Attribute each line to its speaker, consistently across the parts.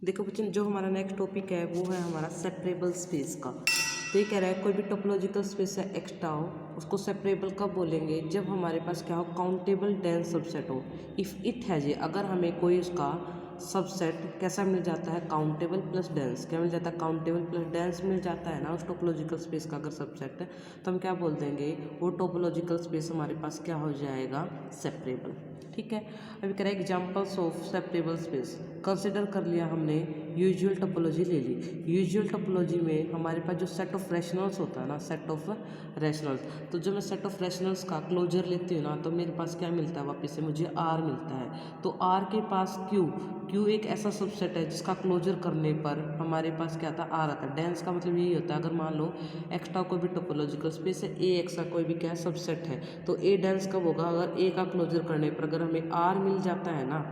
Speaker 1: देखो बच्चों, जो हमारा नेक्स्ट टॉपिक है वो है हमारा सेपरेबल स्पेस का। तो ये कह रहा है कोई भी टोपोलॉजिकल स्पेस है एक्स्ट्रा हो, उसको सेपरेबल कब बोलेंगे? जब हमारे पास क्या हो, काउंटेबल डेंस सबसेट हो। इफ़ इट हैज ए, अगर हमें कोई उसका सबसेट कैसा मिल जाता है, काउंटेबल प्लस डेंस। क्या मिल जाता है? काउंटेबल प्लस डेंस मिल जाता है ना उस टोपोलॉजिकल स्पेस का अगर सबसेट है, तो हम क्या बोल देंगे, वो टोपोलॉजिकल स्पेस हमारे पास क्या हो जाएगा, सेपरेबल। ठीक है। अभी कह रहा है examples of separable space. Consider कर लिया हमने, यूजुअल टोपोलॉजी ले ली। यूजुअल टोपोलॉजी में हमारे पास जो सेट ऑफ रैशनल्स होता है ना, सेट ऑफ रैशनल्स, तो जब मैं सेट ऑफ रैशनल्स का क्लोजर लेती हूँ ना, तो मेरे पास क्या मिलता है, वापस से मुझे आर मिलता है। तो आर के पास क्यू, क्यू एक ऐसा सबसेट है जिसका क्लोजर करने पर हमारे पास क्या आता है, आर आता है। डेंस का मतलब यही होता है, अगर मान लो एक्स का कोई भी टोपोलॉजिकल स्पेस है, ए एक्स का कोई भी क्या है, सबसेट है, तो ए डेंस कब होगा, अगर ए का क्लोजर करने पर अगर हमें आर मिल जाता है ना,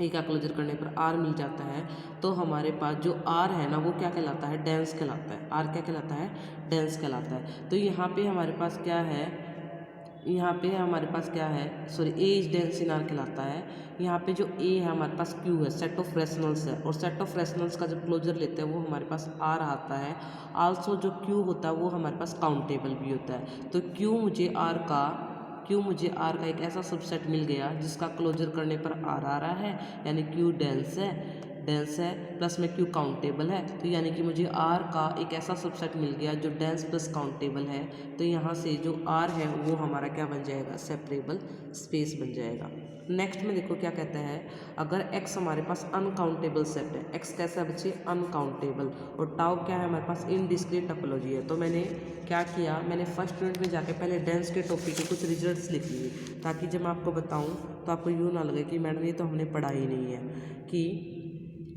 Speaker 1: ए का क्लोजर करने पर आर मिल जाता है, तो हमारे पास जो आर है ना वो क्या कहलाता है, डेंस कहलाता है। आर क्या कहलाता है, डेंस कहलाता है। तो यहाँ पे हमारे पास क्या है, यहाँ पे हमारे पास क्या है, sorry, A is dense in are कहलाता है। यहाँ पे जो ए है हमारे पास क्यू है, सेट ऑफ रेशनल्स है, और सेट ऑफ रेशनल्स का जब क्लोजर लेते हैं वो हमारे पास आर आता है। आल्सो जो क्यू होता है वो हमारे पास काउंटेबल भी होता है। तो क्यों मुझे आर का एक ऐसा सबसेट मिल गया जिसका क्लोजर करने पर आर आ रहा है, यानी क्यू डेंस है प्लस में क्यू काउंटेबल है, तो यानी कि मुझे आर का एक ऐसा सबसेट मिल गया जो डेंस प्लस काउंटेबल है। तो यहाँ से जो आर है वो हमारा क्या बन जाएगा, सेपरेबल स्पेस बन जाएगा। नेक्स्ट में देखो क्या कहता है, अगर x हमारे पास अनकाउंटेबल सेट है, x कैसा है बच्चे, अनकाउंटेबल, और टाउ क्या है हमारे पास, इनडिस्क्रीट टोपोलॉजी है। तो मैंने क्या किया, मैंने फर्स्ट यूनिट में जाके पहले डेंस के टॉपिक के कुछ रिजल्ट्स लिख लिए, ताकि जब मैं आपको बताऊं तो आपको यूँ ना लगे कि मैडम ये तो हमने पढ़ा ही नहीं है। कि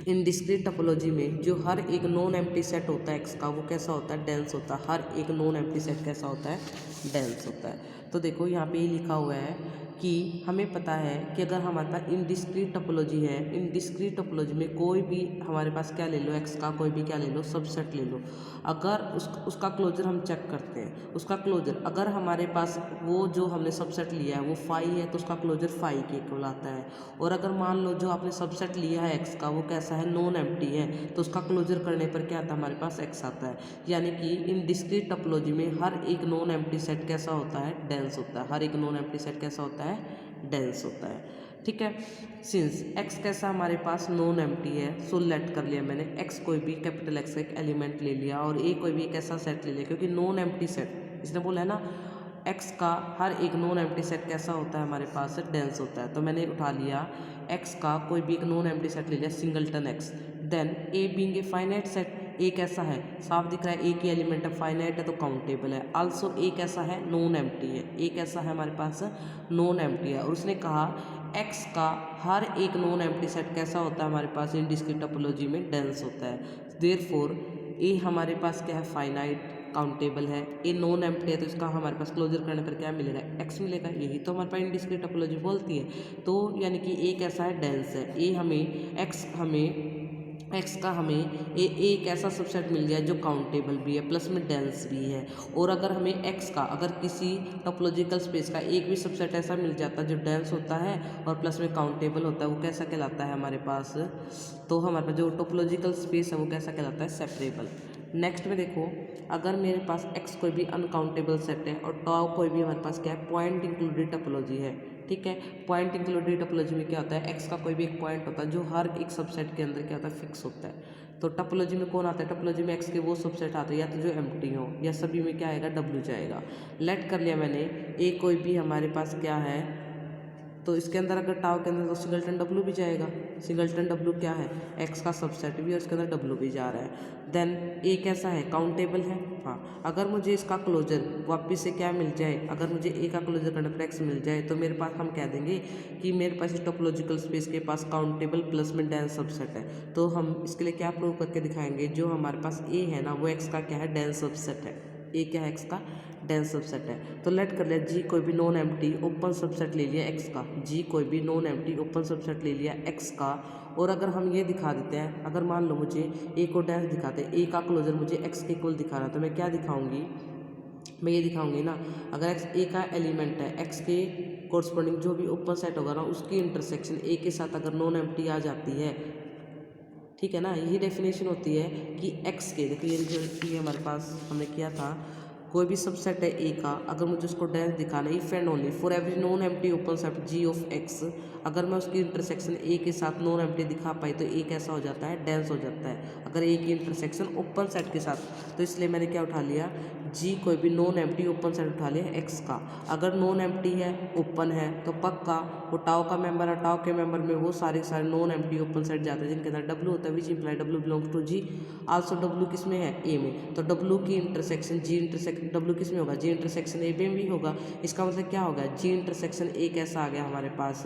Speaker 1: इनडिस्क्रीट टोपोलॉजी में जो हर एक नॉन एम्प्टी सेट होता है एक्स का, वो कैसा होता है, डेंस होता है। हर एक नॉन एम्प्टी सेट कैसा होता है, डेंस होता है। तो देखो यहाँ पे ये लिखा हुआ है कि हमें पता है कि अगर हमारे पास इनडिस्क्रीट टोपोलॉजी है, इनडिस्क्रीट टोपोलॉजी में कोई भी हमारे पास क्या ले लो, एक्स का कोई भी क्या ले लो, सबसेट ले लो, अगर उसका क्लोजर हम चेक करते हैं, उसका क्लोजर अगर हमारे पास वो जो हमने सबसेट लिया है वो फाई है, तो उसका क्लोजर फाई के इक्वल आता है। और अगर मान लो जो आपने सबसेट लिया है एक्स का वो कैसा है, नॉन एम्प्टी है, तो उसका क्लोजर करने पर क्या आता है, हमारे पास एक्स आता है। यानी कि इन डिस्क्रीट टोपोलॉजी में हर एक नॉन एम्प्टी सेट कैसा होता है, डेंस होता है। हर एक नॉन एम्प्टी सेट कैसा होता है, डेंस होता है। ठीक है। सिंस x कैसा हमारे पास नॉन एम्प्टी है, सो लेट कर लिया मैंने x कोई भी कैपिटल X का एक एलिमेंट ले लिया, और a कोई भी एक ऐसा सेट ले लिया, क्योंकि नॉन एम्प्टी सेट इसने बोला है ना, x का हर एक नॉन एम्प्टी सेट कैसा होता है, हमारे पास डेंस होता है। तो मैंने उठा लिया x का कोई भी एक नॉन एम्प्टी सेट ले लिया, singleton x। Then a being a finite set, a कैसा है, साफ दिख रहा है, ए की एलिमेंट है, फाइनाइट है तो काउंटेबल है। आल्सो ए कैसा है, नॉन एम्प्टी है, ए कैसा है हमारे पास, नॉन एम्प्टी है। और उसने कहा एक्स का हर एक नॉन एम्प्टी सेट कैसा होता है हमारे पास, इनडिस्क्रीट टोपोलॉजी में डेंस होता है। देयरफॉर ए हमारे पास क्या है, फाइनाइट, काउंटेबल है। ए नॉन एम्प्टी है तो इसका हमारे पास क्लोजर करने पर क्या मिलेगा, एक्स मिलेगा। यही तो हमारे पास इनडिस्क्रीट टोपोलॉजी बोलती है। तो यानी कि ए कैसा है, डेंस है। ए हमें एक्स का हमें एक ऐसा सबसेट मिल गया जो काउंटेबल भी है प्लस में डेंस भी है। और अगर हमें एक्स का, अगर किसी टोपोलॉजिकल स्पेस का एक भी सबसेट ऐसा मिल जाता है जो डेंस होता है और प्लस में काउंटेबल होता है, वो कैसा कहलाता है हमारे पास, तो हमारे पास जो टोपोलॉजिकल स्पेस है वो कैसा कहलाता है, सेपरेबल। नेक्स्ट में देखो, अगर मेरे पास एक्स कोई भी अनकाउंटेबल सेट है और टाउ कोई भी हमारे पास क्या है, पॉइंट इंक्लूडेड टोपोलॉजी है। ठीक है। पॉइंट इंक्लूडेड टोपोलॉजी में क्या होता है, एक्स का कोई भी एक पॉइंट होता है जो हर एक सबसेट के अंदर क्या होता है, फिक्स होता है। तो टोपोलॉजी में कौन आता है, टोपोलॉजी में एक्स के वो सबसेट आते हैं या तो जो एम्प्टी हो, या सभी में क्या आएगा, डब्ल्यू जाएगा। लेट कर लिया मैंने, ए कोई भी हमारे पास क्या है, तो इसके अंदर अगर टाउ के अंदर तो सिंगलटन डब्ल्यू भी जाएगा। सिंगलटन डब्ल्यू क्या है, एक्स का सबसेट भी है, उसके अंदर डब्ल्यू भी जा रहा है। देन ए कैसा है, काउंटेबल है। हाँ, अगर मुझे इसका क्लोजर वापस से क्या मिल जाए, अगर मुझे ए का क्लोजर करने पर एक्स मिल जाए, तो मेरे पास हम कह देंगे कि मेरे पास इस टोपोलॉजिकल स्पेस के पास काउंटेबल प्लस में डेंस सबसेट है। तो हम इसके लिए क्या प्रूव करके दिखाएंगे, जो हमारे पास ए है ना वो एक्स का क्या है, डेंस सबसेट है। ए क्या है, एक्स का डेंस सबसेट है। तो लेट कर लिया जी कोई भी नॉन एम्प्टी ओपन सबसेट ले लिया एक्स का, जी कोई भी नॉन एम्प्टी ओपन सबसेट ले लिया एक्स का। और अगर हम ये दिखा देते हैं, अगर मान लो मुझे ए को डेंस दिखाते हैं, ए का क्लोजर मुझे एक्स के इक्वल दिखाना, तो मैं क्या दिखाऊंगी, मैं ये दिखाऊंगी ना, अगर एक्स ए का एलिमेंट है, एक्स के कोरस्पॉन्डिंग जो भी ओपन सेट होगा ना उसकी इंटरसेक्शन ए के साथ अगर नॉन एम्प्टी आ जाती है, ठीक है ना। यही डेफिनेशन होती है कि एक्स के, देखो ये रिजल्ट ये हमारे पास हमने किया था, कोई भी सबसेट है ए का, अगर मुझे उसको डेंस दिखाना है, if and only for every non empty open set G of X, अगर मैं उसकी इंटरसेक्शन ए के साथ नॉन एम्प्टी दिखा पाई तो ए कैसा हो जाता है, डेंस हो जाता है, अगर ए की इंटरसेक्शन ओपन सेट के साथ। तो इसलिए मैंने क्या उठा लिया, जी कोई भी नॉन एम्प्टी ओपन सेट उठा लिया एक्स का। अगर नॉन एम्प्टी है, ओपन है, तो पक्का वो टाउ का मेंबर है, टाउ के मेंबर में वो सारे नॉन एम्प्टी ओपन सेट जाते हैं जिनके अंदर डब्ल्यू होता है, which imply W belongs to G. Also W किस में है, ए में, तो डब्ल्यू की इंटरसेक्शन जी इंटरसेक्शन डब्ल्यू किस में होगा, जी इंटरसेक्शन ए में भी होगा। इसका मतलब क्या होगा, जी इंटरसेक्शन ए कैसा आ गया हमारे पास,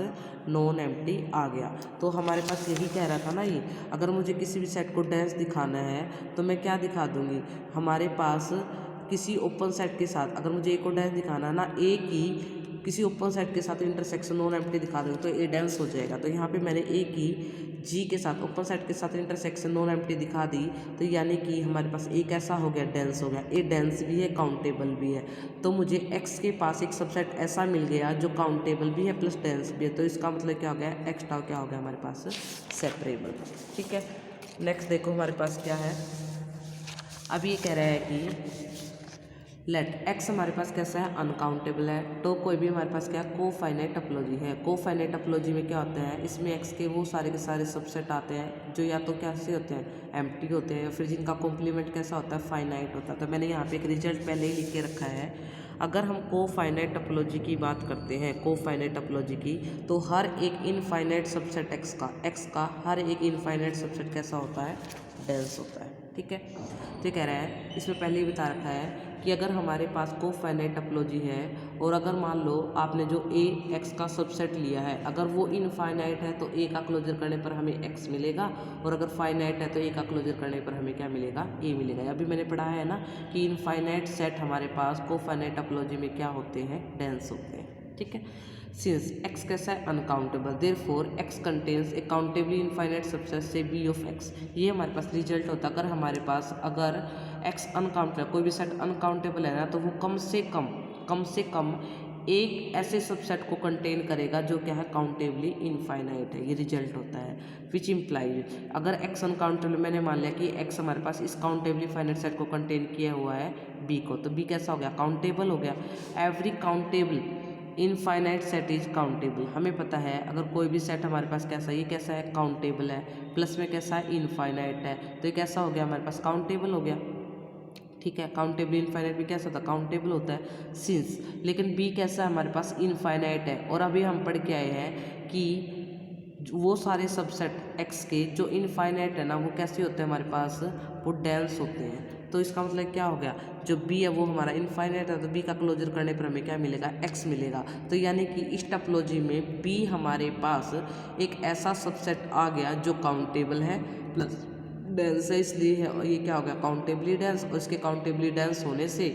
Speaker 1: नॉन एम्प्टी आ गया। तो हमारे पास यही कह रहा था ना ये, अगर मुझे किसी भी सेट को डेंस दिखाना है तो मैं क्या दिखा दूंगी, हमारे पास किसी ओपन सेट के साथ, अगर मुझे ए को डेंस दिखाना है ना, ए की किसी ओपन सेट के साथ इंटरसेक्शन नॉन एम्प्टी दिखा दूँगी तो ए डेंस हो जाएगा। तो यहाँ पे मैंने ए की जी के साथ ओपन सेट के साथ इंटरसेक्शन नॉन एम्प्टी दिखा दी, तो यानी कि हमारे पास ए कैसा हो गया, डेंस हो गया। ए डेंस भी है, काउंटेबल भी है। तो मुझे एक्स के पास एक सबसेट ऐसा मिल गया जो काउंटेबल भी है प्लस डेंस भी है। तो इसका मतलब क्या हो गया, एक्स टाउ क्या हो गया हमारे पास, सेपरेबल। ठीक है, नेक्स्ट देखो हमारे पास क्या है। अब ये कह रहा है कि लेट एक्स हमारे पास कैसा है, अनकाउंटेबल है। तो कोई भी हमारे पास क्या है, को फाइनाइट टोपोलॉजी है। को फाइनाइट टोपोलॉजी में क्या होता है, इसमें एक्स के वो सारे के सारे सबसेट आते हैं जो या तो कैसे होते हैं, एम्प्टी होते हैं, या फिर जिनका कॉम्प्लीमेंट कैसा होता है, फाइनाइट होता है। तो मैंने यहाँ पे एक रिजल्ट पहले ही लिख के रखा है। अगर हम को फाइनाइट टोपोलॉजी की बात करते हैं, को फाइनाइट टोपोलॉजी की, तो हर एक इनफाइनाइट सबसेट एक्स का हर एक इनफाइनाइट सबसेट कैसा होता है, डेंस होता है। ठीक है, तो कह रहा है, इसमें पहले ही बता रखा है कि अगर हमारे पास को फाइनाइट टोपोलॉजी है और अगर मान लो आपने जो ए एक्स का सबसेट लिया है, अगर वो इनफाइनाइट है तो ए का क्लोजर करने पर हमें एक्स मिलेगा, और अगर फाइनाइट है तो ए का क्लोजर करने पर हमें क्या मिलेगा, ए मिलेगा। अभी मैंने पढ़ा है ना कि इनफाइनाइट सेट हमारे पास को फाइनाइट टोपोलॉजी में क्या होते हैं, डेंस होते हैं। ठीक है, सिंस एक्स कैसा है, अनकाउंटेबल, देयरफॉर एक्स कंटेन्स ए काउंटेबली इनफाइनाइट सबसेट से बी ऑफ एक्स। ये हमारे पास रिजल्ट होता है। अगर हमारे पास अगर एक्स अनकाउंटेबल, कोई भी सेट अनकाउंटेबल है ना, तो वो कम से कम एक ऐसे सबसेट को कंटेन करेगा जो क्या है, काउंटेबली इनफाइनाइट है। ये रिजल्ट होता है। विच इम्प्लाइज, अगर एक्स अनकाउंटेबल, मैंने मान लिया कि एक्स हमारे पास इस काउंटेबली फाइनाइट सेट को कंटेन किया हुआ है बी को, तो बी कैसा हो गया, काउंटेबल हो गया। Every countable infinite set is countable. हमें पता है अगर कोई भी सेट हमारे पास कैसा है, ये कैसा है, काउंटेबल है, प्लस में कैसा है, इनफाइनाइट है, तो ये कैसा हो गया हमारे पास, काउंटेबल हो गया। ठीक है, काउंटेबल इनफाइनाइट भी कैसा होता है, काउंटेबल होता है सिंस। लेकिन बी कैसा है हमारे पास, इनफाइनाइट है। और अभी हम पढ़ के आए हैं कि वो सारे सबसेट एक्स के जो इनफाइनाइट है ना, वो कैसे होते हैं हमारे पास, वो डेंस होते हैं। तो इसका मतलब क्या हो गया, जो बी है वो हमारा इनफाइनाइट है, तो बी का क्लोजर करने पर हमें क्या मिलेगा, एक्स मिलेगा। तो यानी कि इस टोपोलॉजी में बी हमारे पास एक ऐसा सबसेट आ गया जो काउंटेबल है प्लस डेंस है, इसलिए है ये क्या हो गया, काउंटेबली डेंस। और इसके काउंटेबली डेंस होने से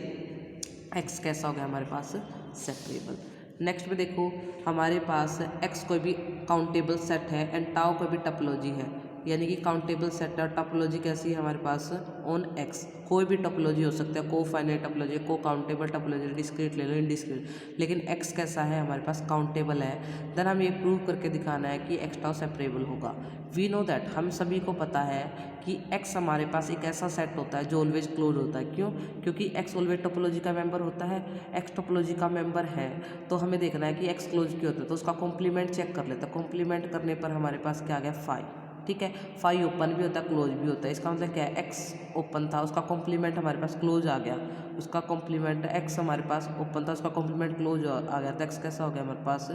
Speaker 1: एक्स कैसा हो गया हमारे पास, सेपरेबल। नेक्स्ट में देखो हमारे पास एक्स कोई भी काउंटेबल सेट है एंड टाउ कोई भी टोपोलॉजी है, यानी कि काउंटेबल सेट और टोपोलॉजी कैसी है हमारे पास, ऑन एक्स। कोई भी टोपोलॉजी हो सकता है, को फाइनाइट टोपोलॉजी, को काउंटेबल टोपोलॉजी, डिस्क्रीट ले लो, इनडिस्क्रीट, लेकिन एक्स कैसा है हमारे पास, काउंटेबल है। देन हमें ये प्रूव करके दिखाना है कि एक्स टाउ सेपरेबल होगा। वी नो दैट, हम सभी को पता है कि एक्स हमारे पास एक ऐसा सेट होता है जो ऑलवेज क्लोज होता है। क्यों, क्योंकि एक्स ऑलवेज टोपोलॉजी का मेंबर होता है। एक्स टोपोलॉजी का मेंबर है तो हमें देखना है कि एक्स क्लोज क्यों होता है, तो उसका कॉम्प्लीमेंट चेक कर लेते हैं। कॉम्प्लीमेंट करने पर हमारे पास क्या आ गया, 5। ठीक है, 5 ओपन भी होता है, क्लोज भी होता है। इसका मतलब क्या है, एक्स ओपन था, उसका कॉम्प्लीमेंट हमारे पास क्लोज आ गया, उसका कॉम्प्लीमेंट एक्स हमारे पास ओपन था, उसका कॉम्प्लीमेंट क्लोज आ गया, तो एक्स कैसा हो गया हमारे पास,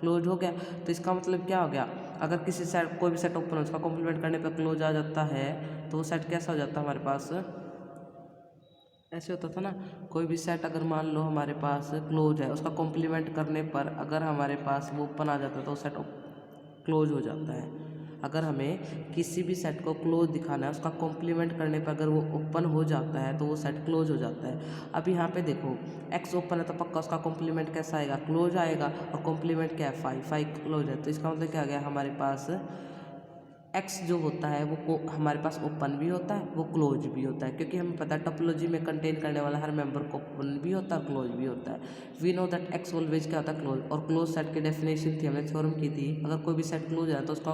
Speaker 1: क्लोज हो गया। तो इसका मतलब क्या हो गया, अगर किसी सेट कोई भी सेट ओपन है उसका कॉम्प्लीमेंट करने पर क्लोज आ जाता है, तो वो सेट कैसा हो जाता है हमारे पास, ऐसे होता था ना, कोई भी सेट अगर मान लो हमारे पास क्लोज है, उसका कॉम्प्लीमेंट करने पर अगर हमारे पास वो ओपन आ जाता है तो सेट क्लोज हो जाता है। अगर हमें किसी भी सेट को क्लोज दिखाना है, उसका कॉम्प्लीमेंट करने पर अगर वो ओपन हो जाता है तो वो सेट क्लोज हो जाता है। अब यहाँ पे देखो एक्स ओपन है तो पक्का उसका कॉम्प्लीमेंट कैसा आएगा, क्लोज आएगा, और कॉम्प्लीमेंट क्या है, 5 क्लोज है। तो इसका मतलब क्या आ गया हमारे पास, एक्स जो होता है वो हमारे पास ओपन भी होता है, वो क्लोज भी होता है, क्योंकि हमें पता है टोपोलॉजी में कंटेन करने वाला हर मेंबर को ओपन भी होता है और क्लोज भी होता है। We know that X always क्या होता है, क्लोज। और क्लोज सेट की डेफिनेशन थी, हमने थ्योरम की थी, अगर कोई भी सेट क्लोज है तो उसका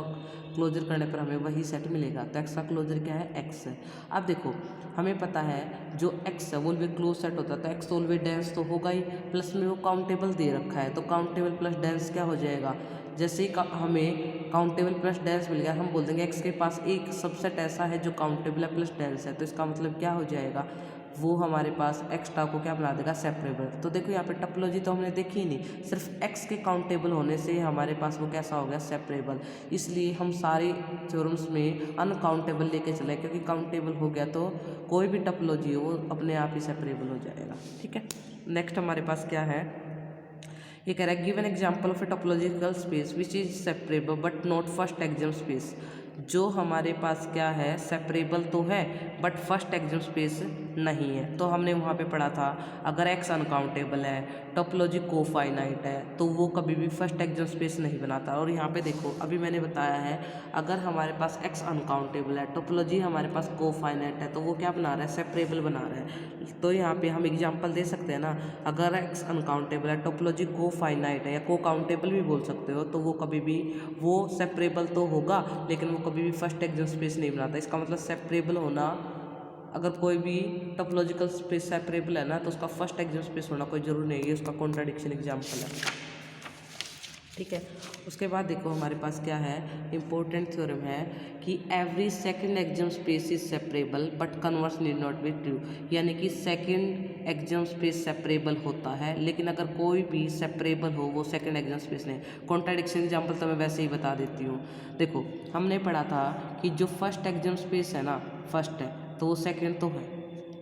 Speaker 1: क्लोजर करने पर हमें वही सेट मिलेगा। तो एक्स का क्लोजर क्या है, एक्स है। अब देखो हमें पता है जो एक्स है वो ऑलवेज क्लोज सेट होता है, तो एक्स ऑलवेज डेंस तो होगा ही, प्लस में वो काउंटेबल दे रखा है, तो काउंटेबल प्लस डेंस क्या हो जाएगा, जैसे ही हमें काउंटेबल प्लस डेंस मिल गया, हम बोल देंगे एक्स के पास एक सबसेट ऐसा है जो काउंटेबल है प्लस डेंस है, तो इसका मतलब क्या हो जाएगा, वो हमारे पास एक्स्ट्रा को क्या बना देगा, सेपरेबल। तो देखो यहाँ पे टोपोलॉजी तो हमने देखी ही नहीं, सिर्फ एक्स के काउंटेबल होने से हमारे पास वो कैसा हो गया, सेपरेबल। इसलिए हम सारे थ्योरम्स में अनकाउंटेबल लेके चले, क्योंकि काउंटेबल हो गया तो कोई भी टोपोलॉजी हो वो अपने आप ही सेपरेबल हो जाएगा। ठीक है, नेक्स्ट हमारे पास क्या है, ये कह रहा है give an example of a topological space which is separable but not first axiom space. जो हमारे पास क्या है, सेपरेबल तो है बट फर्स्ट एक्सियम स्पेस नहीं है। तो हमने वहाँ पे पढ़ा था अगर एक्स अनकाउंटेबल है, टोपोलॉजी कोफाइनाइट है, तो वो कभी भी फर्स्ट एक्सियम स्पेस नहीं बनाता। और यहाँ पे देखो अभी मैंने बताया है अगर हमारे पास एक्स अनकाउंटेबल है, टोपोलॉजी हमारे पास कोफाइनाइट है, तो वो क्या बना रहा है, सेपरेबल बना रहा है। तो यहाँ पे हम एग्जांपल दे सकते हैं ना, अगर एक्स अनकाउंटेबल है, टोपोलॉजी कोफाइनाइट है या को काउंटेबल भी बोल सकते हो, तो वो कभी भी वो सेपरेबल तो होगा लेकिन वो कभी भी फर्स्ट एक्सियम स्पेस नहीं बनाता। इसका मतलब सेपरेबल होना, अगर कोई भी टोपोलॉजिकल स्पेस सेपरेबल है ना, तो उसका फर्स्ट एक्सियम स्पेस होना कोई जरूरी नहीं है, उसका कॉन्ट्राडिक्शन एग्जाम्पल है। ठीक है, उसके बाद देखो हमारे पास क्या है, इंपॉर्टेंट थ्योरम है कि every second axiom space is separable but converse need not be true. यानी कि सेकंड एक्सियम स्पेस सेपरेबल होता है लेकिन अगर कोई भी सेपरेबल हो वो सेकंड एक्सियम स्पेस नहीं। कॉन्ट्राडिक्शन एग्जांपल तो मैं वैसे ही बता देती हूँ। देखो हमने पढ़ा था कि जो फर्स्ट एक्सियम स्पेस है ना, फर्स्ट है तो वो सेकंड तो है,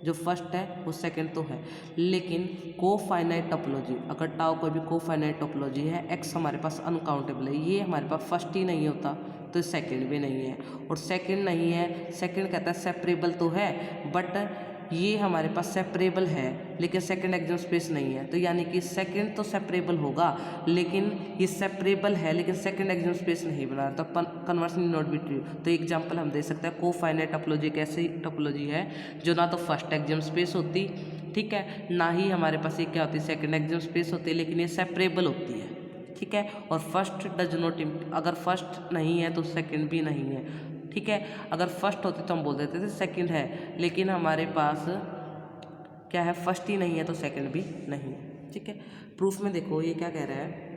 Speaker 1: जो फर्स्ट है वो सेकंड तो है, लेकिन कोफाइनाइट टोपोलॉजी, अगर टाउ कोई भी कोफाइनाइट टोपोलॉजी है, एक्स हमारे पास अनकाउंटेबल है, ये हमारे पास फर्स्ट ही नहीं होता तो सेकंड भी नहीं है। और सेकंड नहीं है, सेकंड कहता है सेपरेबल तो है बट ये हमारे पास सेपरेबल है लेकिन सेकंड एक्सियम स्पेस नहीं है। तो यानी कि सेकंड तो सेपरेबल होगा लेकिन ये सेपरेबल है लेकिन सेकंड एक्सियम स्पेस नहीं बना, तो कन्वर्स नॉट बी ट्रू। तो एग्जांपल हम दे सकते हैं कोफाइनाइट टोपोलॉजी एक ऐसी टोपोलॉजी है जो ना तो फर्स्ट एक्सियम स्पेस होती, ठीक है, ना ही हमारे पास ये क्या होती है, सेकंड एक्सियम स्पेस होती है, लेकिन ये सेपरेबल होती है। ठीक है, और फर्स्ट डज नॉट, अगर फर्स्ट नहीं है तो सेकंड भी नहीं है। ठीक है, अगर फर्स्ट होती तो हम बोल देते थे सेकंड है, लेकिन हमारे पास क्या है, फर्स्ट ही नहीं है तो सेकंड भी नहीं है। ठीक है, प्रूफ में देखो ये क्या कह रहा है,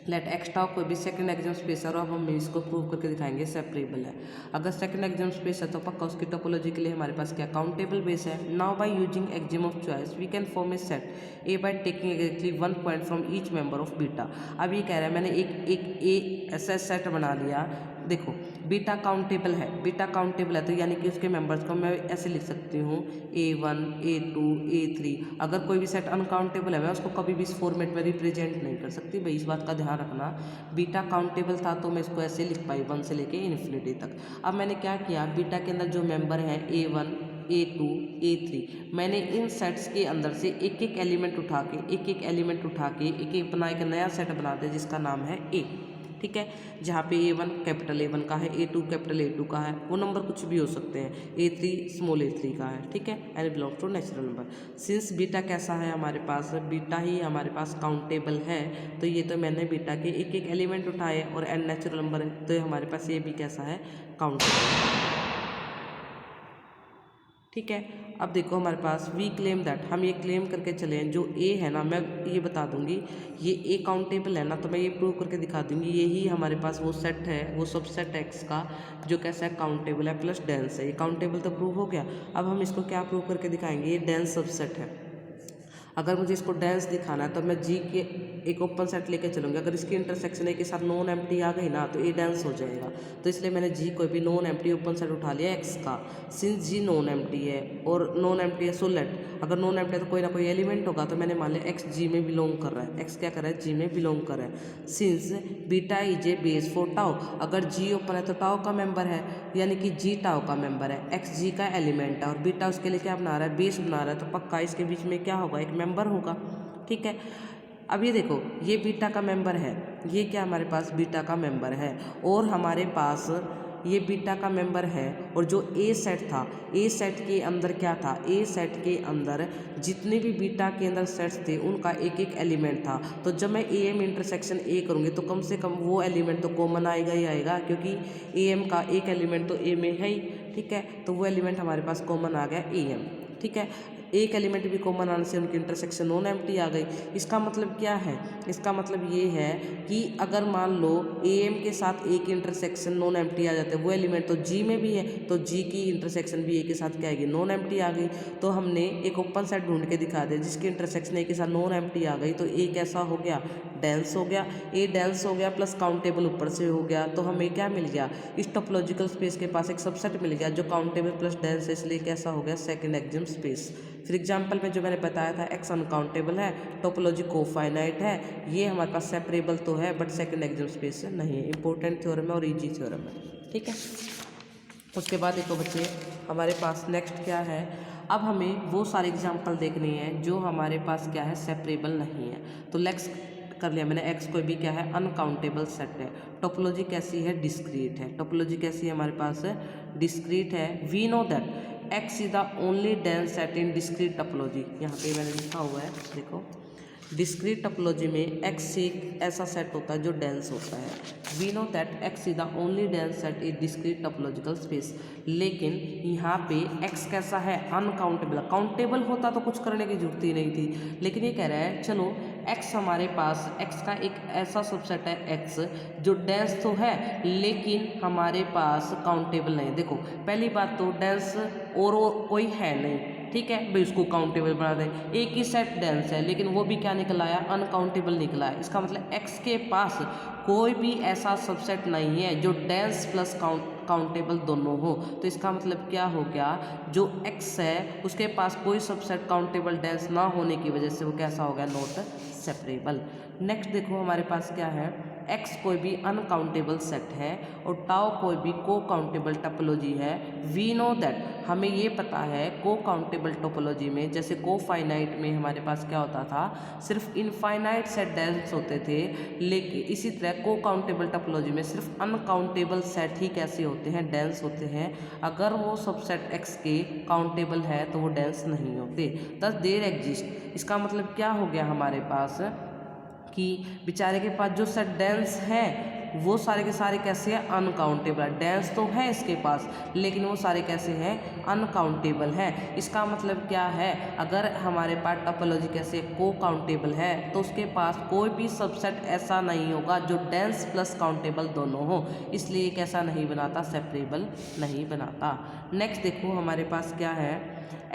Speaker 1: लेट एक्स टाउ कोई भी सेकंड एक्सियम स्पेस है और अब हम इसको प्रूव करके दिखाएंगे सेपरेबल है। अगर सेकंड एक्सियम स्पेस है तो पक्का उसकी टोपोलॉजी के लिए हमारे पास क्या, काउंटेबल बेस है। Now by using axiom of choice we can form a set A by taking exactly 1 point from each member of beta. अब ये कह रहा है मैंने एक ए ऐसा सेट बना लिया, देखो बीटा काउंटेबल है, बीटा काउंटेबल है तो यानी कि उसके मेंबर्स को मैं ऐसे लिख सकती हूँ A1 A2 A3। अगर कोई भी सेट अनकाउंटेबल है मैं उसको कभी भी इस फॉर्मेट में रिप्रेजेंट नहीं कर सकती भाई, इस बात का ध्यान रखना। बीटा काउंटेबल था तो मैं इसको ऐसे लिख पाई 1 से लेके इन्फिनिटी तक। अब मैंने क्या किया, बीटा के अंदर जो मेंबर हैं A1 A2 A3, मैंने इन सेट्स के अंदर से एक एक एलिमेंट उठा के एक अपना एक नया सेट बना दिया जिसका नाम है A। ठीक है, जहाँ पे A1 कैपिटल A1 का है, A2 कैपिटल A2 का है, वो नंबर कुछ भी हो सकते हैं, A3 स्मॉल A3 का है। ठीक है, and belong to natural number. Since beta कैसा है हमारे पास, बीटा ही हमारे पास काउंटेबल है, तो ये तो मैंने बीटा के एक एक एलिमेंट उठाए और एन नेचुरल नंबर है तो हमारे पास ये भी कैसा है, काउंटेबल। ठीक है, अब देखो हमारे पास वी क्लेम दैट, हम ये क्लेम करके चले हैं जो ए है ना, मैं ये बता दूंगी ये ए काउंटेबल है ना, तो मैं ये प्रूव करके दिखा दूंगी यही हमारे पास वो सेट है, वो सबसेट एक्स का जो कैसा है, काउंटेबल है प्लस डेंस है। ये काउंटेबल तो प्रूव हो गया, अब हम इसको क्या प्रूव करके दिखाएंगे, ये डेंस सबसेट है। अगर मुझे इसको डेंस दिखाना है तो मैं जी के एक ओपन सेट लेके चलूँगी, अगर इसकी इंटरसेक्शन ए के साथ नॉन एम्प्टी आ गई ना तो ए डेंस हो जाएगा। तो इसलिए मैंने जी कोई भी नॉन एम्प्टी ओपन सेट उठा लिया एक्स का। सिंस जी नॉन एम्प्टी है और नॉन एम्प्टी है, सो लेट अगर नॉन एम्प्टी है तो कोई ना कोई एलिमेंट होगा, तो मैंने मान लिया एक्स जी में बिलोंग कर रहा है, एक्स क्या कर रहा है, जी में बिलोंग कर रहा है। Since beta is a base for tau, अगर जी ओपन है तो टाउ का मेंबर है, यानी कि जी टाउ का मेंबर है, एक्स जी का एलिमेंट है और बीटा उसके लिए क्या बना रहा है, बेस बना रहा है, तो पक्का इसके बीच में क्या होगा, एक मेंबर होगा। ठीक है, अब ये देखो ये बीटा का मेंबर है, ये क्या हमारे पास बीटा का मेंबर है और हमारे पास ये बीटा का मेंबर है, और जो ए सेट था, ए सेट के अंदर क्या था, ए सेट के अंदर जितने भी बीटा के अंदर सेट्स थे उनका एक एक एलिमेंट था। तो जब मैं ए एम इंटरसेक्शन ए करूँगी तो कम से कम वो एलिमेंट तो कॉमन आएगा ही आएगा, क्योंकि ए एम का एक एलिमेंट तो ए में है ही, ठीक है। तो वो एलिमेंट हमारे पास कॉमन आ गया ए एम, ठीक है। एक एलिमेंट भी कॉमन आने से उनकी इंटरसेक्शन नॉन एम्प्टी आ गई। इसका मतलब क्या है, इसका मतलब ये है कि अगर मान लो ए एम के साथ ए की इंटरसेक्शन नॉन एम्प्टी आ जाते हैं, वो एलिमेंट तो जी में भी है, तो जी की इंटरसेक्शन भी ए के साथ क्या आएगी, नॉन एम्प्टी आ गई। तो हमने एक ओपन सेट ढूंढ के दिखा दिया जिसकी इंटरसेक्शन ए के साथ नॉन एम्प्टी आ गई, तो ए कैसा हो गया, डेंस हो गया। ए डेंस हो गया प्लस काउंटेबल ऊपर से हो गया, तो हमें क्या मिल गया, इस टोपोलॉजिकल स्पेस के पास एक सबसेट मिल गया जो काउंटेबल प्लस डेंस है, इसलिए कैसा हो गया, सेकंड एक्जिम स्पेस। फिर एग्जांपल में जो मैंने बताया था एक्स अनकाउंटेबल है, टोपोलॉजी कोफाइनाइट है, ये हमारे पास सेपरेबल तो है बट सेकंड एक्जिम स्पेस नहीं है। इंपॉर्टेंट थ्योरम है और इजी थ्योरम है, ठीक है। उसके बाद देखो बच्चे हमारे पास नेक्स्ट क्या है, अब हमें वो सारे एग्जाम्पल देखने हैं जो हमारे पास क्या है, सेपरेबल नहीं है। तो लेट्स कर लिया मैंने, एक्स कोई भी क्या है, अनकाउंटेबल सेट है। टोपोलॉजी कैसी है, डिस्क्रीट है। टोपोलॉजी कैसी है हमारे पास, डिस्क्रीट है। We know that X is the only dense set in discrete topology. यहाँ पे मैंने लिखा हुआ है, देखो डिस्क्रीट टोपोलॉजी में एक्स एक ऐसा सेट होता है जो डेंस होता है। We know that X is the only dense set in discrete topological space. लेकिन यहाँ पे एक्स कैसा है, अनकाउंटेबल। काउंटेबल होता तो कुछ करने की जरूरत ही नहीं थी, लेकिन ये कह रहा है चलो एक्स हमारे पास, एक्स का एक ऐसा सबसेट है एक्स जो डेंस तो है लेकिन हमारे पास काउंटेबल नहीं। देखो पहली बात तो डेंस और कोई है नहीं, ठीक है भाई, उसको काउंटेबल बना दें। एक ही सेट डेंस है लेकिन वो भी क्या निकला है, अनकाउंटेबल निकला है। इसका मतलब एक्स के पास कोई भी ऐसा सबसेट नहीं है जो डेंस प्लस काउंटेबल दोनों हो। तो इसका मतलब क्या हो गया, जो एक्स है उसके पास कोई सबसेट काउंटेबल डेंस ना होने की वजह से वो कैसा हो गया, नॉट सेपरेबल। नेक्स्ट देखो हमारे पास क्या है, एक्स कोई भी अनकाउंटेबल सेट है और टाउ कोई भी को काउंटेबल टोपोलॉजी है। वी नो दैट, हमें ये पता है को काउंटेबल टोपोलॉजी में, जैसे को फाइनाइट में हमारे पास क्या होता था, सिर्फ इनफाइनाइट सेट डेंस होते थे, लेकिन इसी तरह को काउंटेबल टोपोलॉजी में सिर्फ अनकाउंटेबल सेट ही कैसे होते हैं, डेंस होते हैं। अगर वो सबसेट एक्स के काउंटेबल है तो वो डेंस नहीं होते, दस देर एग्जिस्ट। इसका मतलब क्या हो गया हमारे पास कि बेचारे के पास जो सेट डेंस है वो सारे के सारे कैसे हैं, अनकाउंटेबल। डेंस तो है इसके पास लेकिन वो सारे कैसे हैं, अनकाउंटेबल है। इसका मतलब क्या है, अगर हमारे पास टोपोलॉजी कैसे को काउंटेबल है तो उसके पास कोई भी सबसेट ऐसा नहीं होगा जो डेंस प्लस काउंटेबल दोनों हो, इसलिए कैसा नहीं बनाता, सेपरेबल नहीं बनाता। नेक्स्ट देखो हमारे पास क्या है,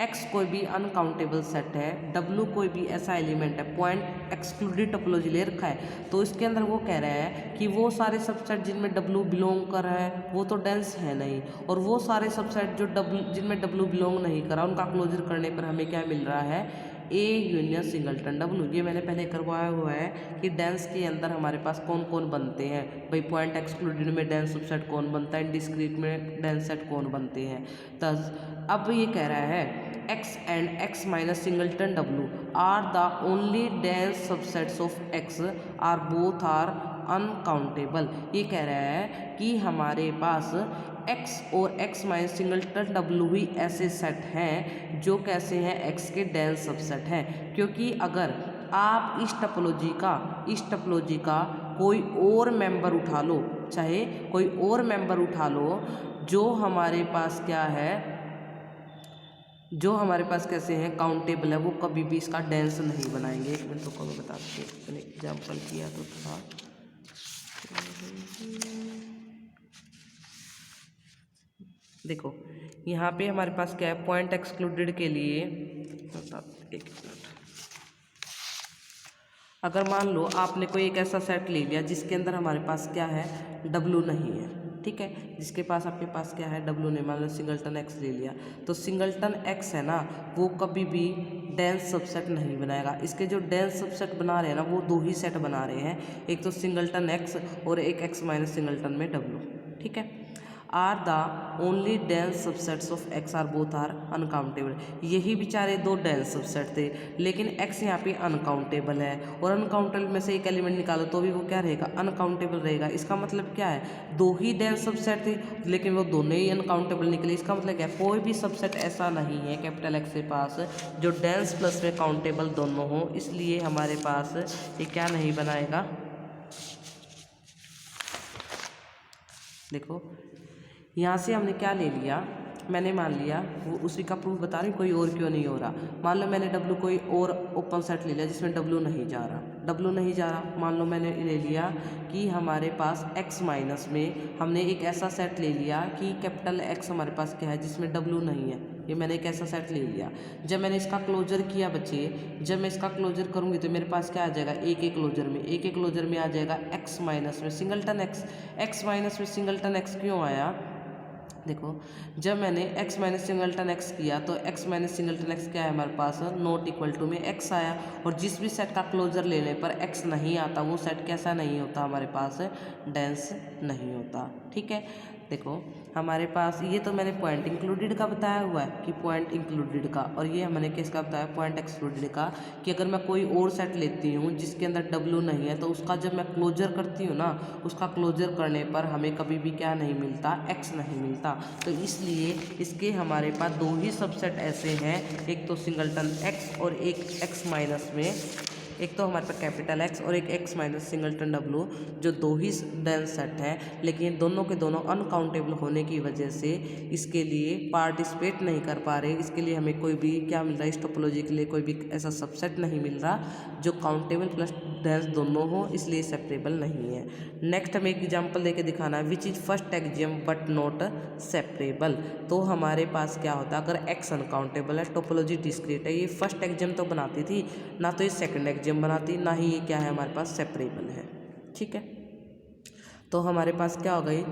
Speaker 1: एक्स कोई भी अनकाउंटेबल सेट है, डब्लू कोई भी ऐसा एलिमेंट है, पॉइंट एक्सक्लूडेड टोपोलॉजी ले रखा है, तो इसके अंदर वो कह रहा है कि वो सारे सबसेट जिनमें डब्लू बिलोंग कर रहा है वो तो डेंस है नहीं, और वो सारे सबसेट जो जिनमें डब्लू बिलोंग नहीं करा उनका क्लोजर करने पर हमें क्या मिल रहा है, ए यूनियन सिंगलटन डब्लू। ये मैंने पहले करवाया हुआ है कि डेंस के अंदर हमारे पास कौन कौन बनते हैं भाई, पॉइंट एक्सक्लूडेड में डेंस सबसेट कौन बनता है, डिस्क्रीट में डेंस सेट कौन बनते हैं। दस अब ये कह रहा है X and X minus singleton W are the only dense subsets of X are both are uncountable. ये कह रहा है कि हमारे पास x और x माइनस सिंगलटन डब्लू ही ऐसे सेट हैं जो कैसे हैं, x के डेंस सबसेट हैं। क्योंकि अगर आप इस टोपोलॉजी का कोई और मेंबर उठा लो, चाहे कोई और मेंबर उठा लो जो हमारे पास क्या है, जो हमारे पास कैसे हैं, काउंटेबल है, वो कभी भी इसका डेंस नहीं बनाएंगे। एक मिनट को मैं बता दूँ, मैंने एग्जाम्पल किया तो था, देखो यहाँ पे हमारे पास क्या है, पॉइंट एक्सक्लूडेड के लिए एक मिनट, अगर मान लो आपने कोई एक ऐसा सेट ले लिया जिसके अंदर हमारे पास क्या है, डब्लू नहीं है, ठीक है, जिसके पास आपके पास क्या है, डब्लू नहीं, मान लो सिंगलटन एक्स ले लिया, तो सिंगलटन एक्स है ना वो कभी भी डेंस सबसेट नहीं बनाएगा। इसके जो डेंस सबसेट बना रहे हैं ना वो दो ही सेट बना रहे हैं, एक तो सिंगलटन एक्स और एक एक्स माइनस सिंगलटन में डब्लू, ठीक है। Are the only dense subsets of X are both are uncountable. यही बेचारे दो डेंस सबसेट थे, लेकिन एक्स यहाँ पे अनकाउंटेबल है, और अनकाउंटेबल में से एक एलिमेंट निकालो तो भी वो क्या रहेगा, अनकाउंटेबल रहेगा। इसका मतलब क्या है, दो ही डेंस सबसेट थे लेकिन वो दोनों ही अनकाउंटेबल निकले। इसका मतलब क्या है, कोई भी सबसेट ऐसा नहीं है कैपिटल एक्स के पास जो डेंस प्लस में काउंटेबल दोनों हो, इसलिए हमारे पास ये क्या नहीं बनाएगा। देखो यहाँ से हमने क्या ले लिया, मैंने मान लिया वो उसी का प्रूफ बता रही, कोई और क्यों नहीं हो रहा। मान लो मैंने डब्लू कोई और ओपन सेट ले लिया जिसमें डब्लू नहीं जा रहा, डब्लू नहीं जा रहा। मान लो मैंने ले लिया कि हमारे पास एक्स माइनस में हमने एक ऐसा सेट ले लिया कि कैपिटल एक्स हमारे पास क्या है जिसमें डब्लू नहीं है, ये मैंने एक ऐसा सेट ले लिया। जब मैंने इसका क्लोजर किया बच्चे, जब मैं इसका क्लोजर करूँगी तो मेरे पास क्या आ जाएगा, एक एक क्लोजर में, एक एक क्लोजर में आ जाएगा एक्स माइनस में सिंगलटन एक्स। एक्स माइनस में सिंगलटन एक्स क्यों आया, देखो जब मैंने x माइनस सिंगलटन x किया तो x माइनस सिंगलटन x क्या है हमारे पास, नॉट इक्वल टू में x आया। और जिस भी सेट का क्लोजर लेने पर x नहीं आता वो सेट कैसा नहीं होता, हमारे पास डेंस नहीं होता। ठीक है, देखो हमारे पास ये तो मैंने पॉइंट इंक्लूडेड का बताया हुआ है कि पॉइंट इंक्लूडेड का, और ये मैंने किसका बताया, पॉइंट एक्सक्लूडेड का, कि अगर मैं कोई और सेट लेती हूँ जिसके अंदर डब्लू नहीं है तो उसका जब मैं क्लोजर करती हूँ ना, उसका क्लोजर करने पर हमें कभी भी क्या नहीं मिलता, एक्स नहीं मिलता। तो इसलिए इसके हमारे पास दो ही सबसेट ऐसे हैं, एक तो सिंगलटन एक्स और एक एक्स माइनस में, एक तो हमारे पास कैपिटल एक्स और एक एक्स माइनस सिंगलटन डब्लू, जो दो ही डेंस सेट हैं, लेकिन दोनों के दोनों अनकाउंटेबल होने की वजह से इसके लिए पार्टिसिपेट नहीं कर पा रहे। इसके लिए हमें कोई भी क्या मिल रहा है, इस टोपोलॉजी के लिए कोई भी ऐसा सबसेट नहीं मिल रहा जो काउंटेबल प्लस डेंस दोनों हो, इसलिए सेपरेबल नहीं है। नेक्स्ट हमें एक एग्जाम्पल देके दिखाना है, which is first axiom but not separable. तो हमारे पास क्या होता है, अगर एक्स अनकाउंटेबल है, टोपोलॉजी डिस्क्रीट है, ये फर्स्ट एक्जियम तो बनाती थी ना, तो ये सेकंड एक्जियम बनाती, ना ही ये क्या है हमारे पास सेपरेबल है। ठीक है, तो हमारे पास क्या हो गई,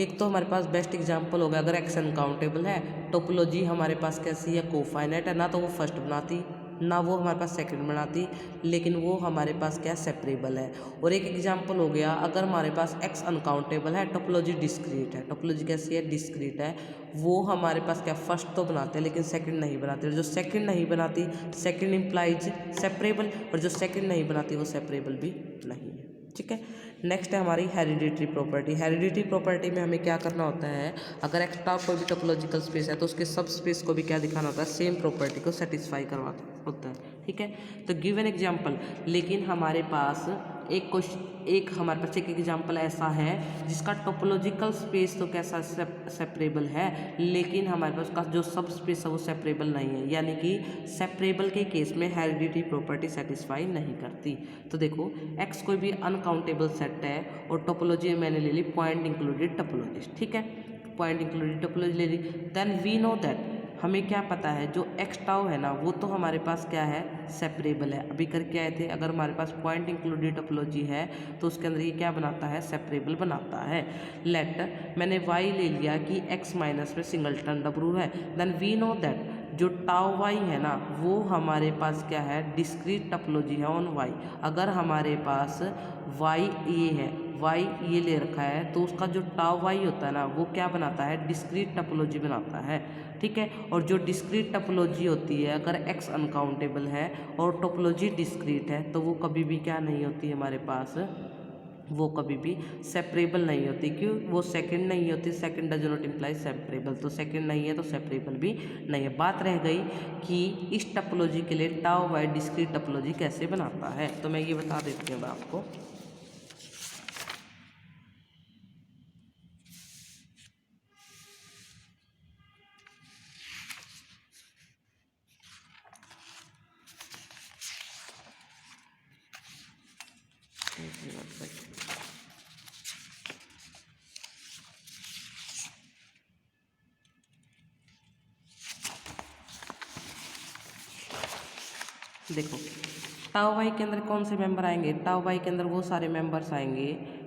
Speaker 1: एक तो हमारे पास बेस्ट एग्जांपल हो गया, अगर एक्स अनकाउंटेबल है, टोपोलॉजी हमारे पास कैसी है, कोफाइनाइट है, ना तो वो फर्स्ट बनाती ना वो हमारे पास सेकंड बनाती, लेकिन वो हमारे पास क्या सेपरेबल है। और एक एग्जांपल हो गया, अगर हमारे पास एक्स अनकाउंटेबल है, टोपोलॉजी डिस्क्रीट है, टोपोलॉजी कैसी है, डिस्क्रीट है, वो हमारे पास क्या फर्स्ट तो बनाते हैं लेकिन सेकंड नहीं बनाते, और जो सेकंड नहीं बनाती, सेकंड इंप्लाइज सेपरेबल, और जो सेकंड नहीं बनाती वो सेपरेबल भी नहीं है। ठीक है, नेक्स्ट है हमारी हेरिडिटरी प्रॉपर्टी। हेरिडिटरी प्रॉपर्टी में हमें क्या करना होता है, अगर एक्स्ट्रा कोई भी टोपोलॉजिकल स्पेस है तो उसके सब स्पेस को भी क्या दिखाना होता है, सेम प्रॉपर्टी को सेटिस्फाई करवाना होता है। ठीक है, तो गिव एन एग्जांपल, लेकिन हमारे पास एक हमारे पास एक एग्जांपल ऐसा है जिसका टोपोलॉजिकल स्पेस तो कैसा सेपरेबल है, लेकिन हमारे पास उसका जो सब स्पेस है वो सेपरेबल नहीं है, यानी कि सेपरेबल के केस में हेरिडिटरी प्रॉपर्टी सेटिस्फाई नहीं करती। तो देखो एक्स कोई भी अनकाउंटेबल सेट है और टोपोलॉजी मैंने ले ली पॉइंट इंक्लूडेड टोपोलॉजी। ठीक है, पॉइंट इंक्लूडेड टोपोलॉजी ले ली, देन वी नो दैट, हमें क्या पता है जो एक्स टाउ है ना वो तो हमारे पास क्या है, सेपरेबल है। अभी करके आए थे, अगर हमारे पास पॉइंट इंक्लूडेड टोपोलॉजी है तो उसके अंदर ये क्या बनाता है, सेपरेबल बनाता है। लेट मैंने वाई ले लिया कि एक्स माइनस में सिंगलटन डब्लू है, देन वी नो दैट जो टाउ वाई है ना वो हमारे पास क्या है, डिस्क्रीट टोपोलॉजी है ऑन वाई। अगर हमारे पास वाई ये है, वाई ये ले रखा है, तो उसका जो टाउ वाई होता है ना वो क्या बनाता है, डिस्क्रीट टोपोलॉजी बनाता है। ठीक है, और जो डिस्क्रीट टोपोलॉजी होती है, अगर एक्स अनकाउंटेबल है और टोपोलॉजी डिस्क्रीट है तो वो कभी भी क्या नहीं होती हमारे पास, वो कभी भी सेपरेबल नहीं होती। क्यों, वो सेकंड नहीं होती, second does not imply separable, तो सेकंड नहीं है तो सेपरेबल भी नहीं है। बात रह गई कि इस टोपोलॉजी के लिए टाउ वाई डिस्क्रीट टोपोलॉजी कैसे बनाता है, तो मैं ये बता देती हूँ आपको। देखो टाउ वाई के अंदर कौन से मेंबर आएंगे, टाउ वाई के अंदर वो सारे मेंबर्स आएंगे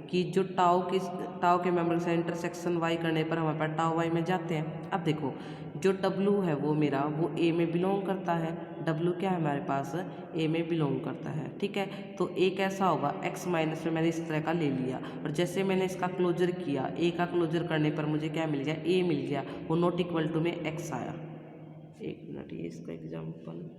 Speaker 1: कि जो टाउ के मेंबर से इंटरसेक्शन वाई करने पर हमारे पास टाउ वाई में जाते हैं। अब देखो जो डब्लू है वो मेरा वो ए में बिलोंग करता है, डब्लू क्या है हमारे पास ए में बिलोंग करता है, ठीक है। तो ए कैसा होगा, एक्स माइनस में मैंने इस तरह का ले लिया और जैसे मैंने इसका क्लोजर किया, ए का क्लोजर करने पर मुझे क्या मिल गया, ए मिल गया, वो नॉट इक्वल टू में एक्स आया। एक मिनट, ये इसका एग्जाम्पल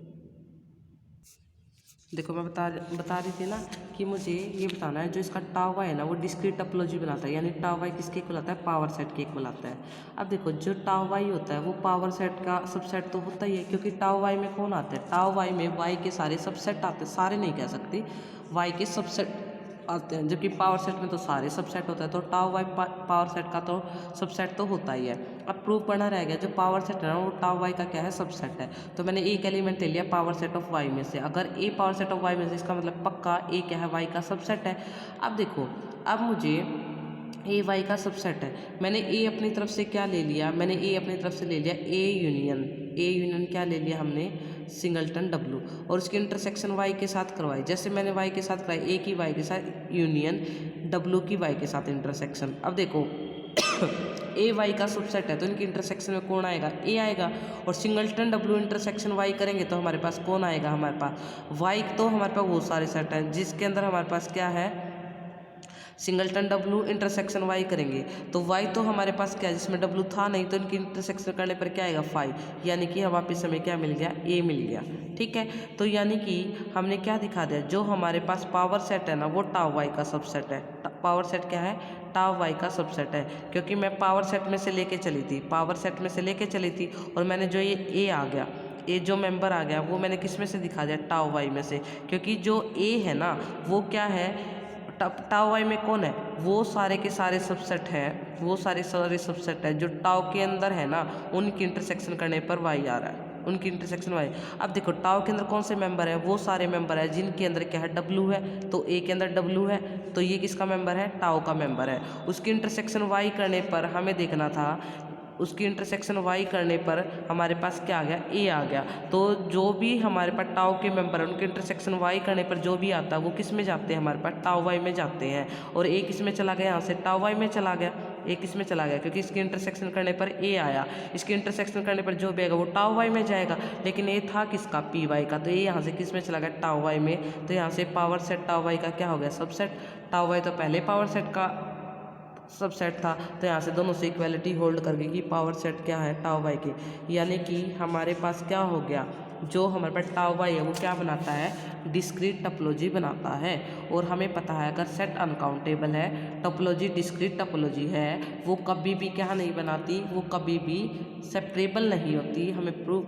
Speaker 1: देखो, मैं बता रही थी ना कि मुझे ये बताना है जो इसका टाउ वाई है ना वो डिस्क्रीट टोपोलॉजी बनाता है, यानी टाउ वाई किसके इक्वल आता है, पावर सेट के इक्वल आता है। अब देखो जो टाउ वाई होता है वो पावर सेट का सबसेट तो होता ही है, क्योंकि टाउ वाई में कौन आते हैं, टाउ वाई में वाई के सारे सबसेट आते हैं, सारे नहीं कह सकते, वाई के सबसेट आते हैं, जबकि पावर सेट में तो सारे सबसेट होता है। तो टाउ वाई पावर सेट का तो सबसेट तो होता ही है। अब प्रूफ करना रह गया, जो पावर सेट है ना वो टाउ वाई का क्या है, सबसेट है। तो मैंने एक एलिमेंट ले लिया पावर सेट ऑफ वाई में से, अगर ए पावर सेट ऑफ वाई में से, इसका मतलब पक्का ए क्या है, वाई का सबसेट है। अब देखो, अब मुझे ए वाई का सबसेट है, मैंने ए अपनी तरफ से क्या ले लिया, मैंने ए अपनी तरफ से ले लिया ए यूनियन क्या ले लिया हमने, सिंगलटन डब्लू, और उसकी इंटरसेक्शन वाई के साथ करवाई। जैसे मैंने वाई के साथ कराई, ए की वाई के साथ यूनियन, डब्लू की वाई के साथ इंटरसेक्शन। अब देखो ए वाई का सबसेट है तो इनकी इंटरसेक्शन में कौन आएगा, ए आएगा, और सिंगलटन डब्लू इंटरसेक्शन वाई करेंगे तो हमारे पास कौन आएगा, हमारे पास वाई। तो हमारे पास वो सारे सेट हैं जिसके अंदर हमारे पास क्या है, सिंगलटन डब्लू इंटरसेक्शन वाई करेंगे तो वाई तो हमारे पास क्या है, जिसमें डब्लू था नहीं, तो इनकी इंटरसेक्शन करने पर क्या आएगा, 5, यानी कि हम वापस हमें क्या मिल गया, ए मिल गया, ठीक है। तो यानी कि हमने क्या दिखा दिया, जो हमारे पास पावर सेट है ना वो टाउ वाई का सबसेट है। पावर सेट क्या है, टाउ वाई का सबसेट है, क्योंकि मैं पावर सेट में से लेके चली थी, और मैंने जो ये ए आ गया, ए जो मेंबर आ गया वो मैंने किस में से दिखा दिया, टाउ वाई में से, क्योंकि जो ए है ना वो क्या है, टाउ वाई में कौन है, वो सारे के सारे सबसेट है, वो सारे सबसेट है जो टाउ के अंदर है ना, उनकी इंटरसेक्शन करने पर वाई आ रहा है, उनकी इंटरसेक्शन वाई। अब देखो टाउ के अंदर कौन से मेंबर है, वो सारे मेंबर है जिनके अंदर क्या है, डब्लू है, तो ए के अंदर डब्लू है, तो ये किसका मेंबर है, टाउ का मेंबर है। उसकी इंटरसेक्शन वाई करने पर हमें देखना था, उसकी इंटरसेक्शन वाई करने पर हमारे पास क्या आ गया, ए आ गया। तो जो भी हमारे पास टाउ के मेंबर है उनके इंटरसेक्शन वाई करने पर जो भी आता है वो किस में जाते हैं, हमारे पास टाउ वाई में जाते हैं, और ए किस में चला गया, यहाँ से टाउ वाई में चला गया, ए किस में चला गया, क्योंकि इसकी इंटरसेक्शन करने पर ए आया, इसकी इंटरसेक्शन करने पर जो भी आएगा वो टाउ वाई में जाएगा, लेकिन ए था किसका, पी वाई का, तो ये यहाँ से किस में चला गया, टाउ वाई में। तो यहाँ से पावर सेट टाउ वाई का क्या हो गया, सबसेट। टाउ वाई तो पहले पावर सेट का सबसेट था, तो यहाँ से दोनों से इक्वालिटी होल्ड कर गई कि पावर सेट क्या है, टाउ वाई के, यानी कि हमारे पास क्या हो गया, जो हमारे पास टाउ वाई है वो क्या बनाता है, डिस्क्रीट टोपोलॉजी बनाता है। और हमें पता है अगर सेट अनकाउंटेबल है, टोपोलॉजी डिस्क्रीट टोपोलॉजी है, वो कभी भी क्या नहीं बनाती, वो कभी भी सेपरेबल नहीं होती, हमें प्रूव